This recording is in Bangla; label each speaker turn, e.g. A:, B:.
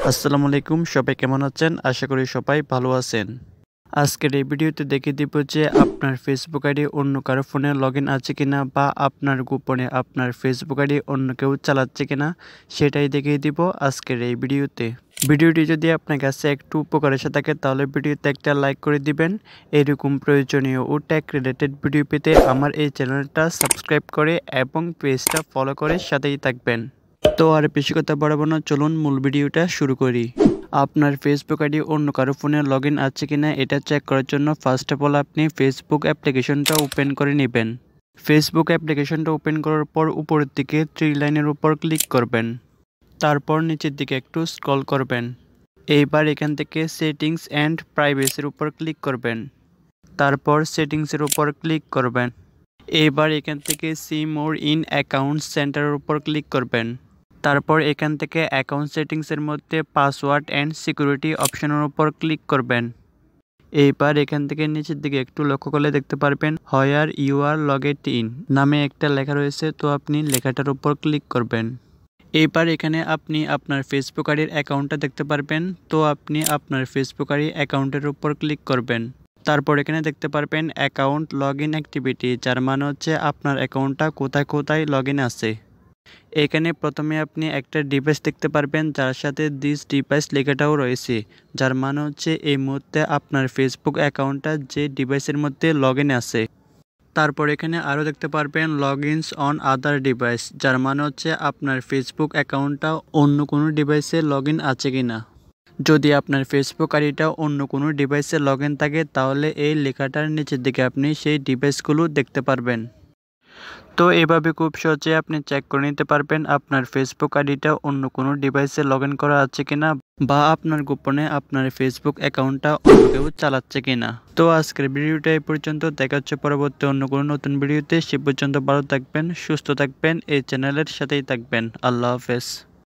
A: আসসালামু আলাইকুম, সবাই কেমন আছেন? আশা করি সবাই ভালো আছেন। আজকের এই ভিডিওতে দেখিয়ে দিব যে আপনার ফেসবুক আইডি অন্য কারো ফোনে লগইন আছে কিনা বা আপনার গোপনে আপনার ফেসবুক আইডি অন্য কেউ চালাচ্ছে কিনা সেটাই দেখিয়ে দিব আজকের এই ভিডিওতে। ভিডিওটি যদি আপনার কাছে একটু উপকার এসে থাকে তাহলে ভিডিওতে একটা লাইক করে দিবেন। এরকম প্রয়োজনীয় ও টেক রিলেটেড ভিডিও পেতে আমার এই চ্যানেলটা সাবস্ক্রাইব করে এবং পেজটা ফলো করে সাথেই থাকবেন। তো আর বেশি কথা বাড়াবো না, চলুন মূল ভিডিওটা শুরু করি। আপনার ফেসবুক আইডি অন্য কারো ফোনে লগইন আছে কিনা এটা চেক করার জন্য ফার্স্ট অফ অল আপনি ফেসবুক অ্যাপ্লিকেশনটা ওপেন করে নেবেন। ফেসবুক অ্যাপ্লিকেশনটা ওপেন করার পর উপরের দিকে 3 লাইনের উপর ক্লিক করবেন। তারপর নিচের দিকে একটু স্ক্রল করবেন। এইবার এখান থেকে সেটিংস অ্যান্ড প্রাইভেসির উপর ক্লিক করবেন। তারপর সেটিংসের উপর ক্লিক করবেন। এইবার এখান থেকে সি মোর ইন অ্যাকাউন্ট সেন্টারের উপর ক্লিক করবেন। তারপর এখান থেকে অ্যাকাউন্ট সেটিংসের মধ্যে পাসওয়ার্ড অ্যান্ড সিকিউরিটি অপশনের উপর ক্লিক করবেন। এইবার এখান থেকে নিচের দিকে একটু লক্ষ্য করলে দেখতে পারবেন where you are logged in নামে একটা লেখা রয়েছে, তো আপনি লেখাটার উপর ক্লিক করবেন। এইবার এখানে আপনি আপনার ফেসবুক আইডির অ্যাকাউন্টটা দেখতে পারবেন, তো আপনি আপনার ফেসবুক আইডি অ্যাকাউন্টের উপর ক্লিক করবেন। তারপর এখানে দেখতে পারবেন অ্যাকাউন্ট লগ ইন অ্যাক্টিভিটি, যার মানে হচ্ছে আপনার অ্যাকাউন্টটা কোথায় কোথায় লগ ইন আছে। এখানে প্রথমে আপনি একটা ডিভাইস দেখতে পারবেন যার সাথে দিস ডিভাইস লেখাটাও রয়েছে, যার মানে হচ্ছে এই মুহূর্তে আপনার ফেসবুক অ্যাকাউন্টটা যে ডিভাইসের মধ্যে লগ ইন আছে। তারপর এখানে আরও দেখতে পারবেন log ins on other device, যার মানে হচ্ছে আপনার ফেসবুক অ্যাকাউন্টটা অন্য কোনো ডিভাইসে লগ ইন আছে কি না। যদি আপনার ফেসবুক আইডিটা অন্য কোনো ডিভাইসে লগ ইন থাকে তাহলে এই লেখাটার নিচের দিকে আপনি সেই ডিভাইসগুলো দেখতে পারবেন। তো এভাবে খুব সহজে আপনি চেক করে নিতে পারবেন আপনার ফেসবুক আইডিটা অন্য কোনো ডিভাইসে লগ ইন করা আছে কিনা বা আপনার গোপনে আপনার ফেসবুক অ্যাকাউন্টটা অন্য কেউ চালাচ্ছে কিনা। তো আজকের ভিডিওটা এই পর্যন্ত, দেখা হচ্ছে পরবর্তী অন্য কোনো নতুন ভিডিওতে। সে পর্যন্ত ভালো থাকবেন, সুস্থ থাকবেন, এই চ্যানেলের সাথেই থাকবেন। আল্লাহ হাফেজ।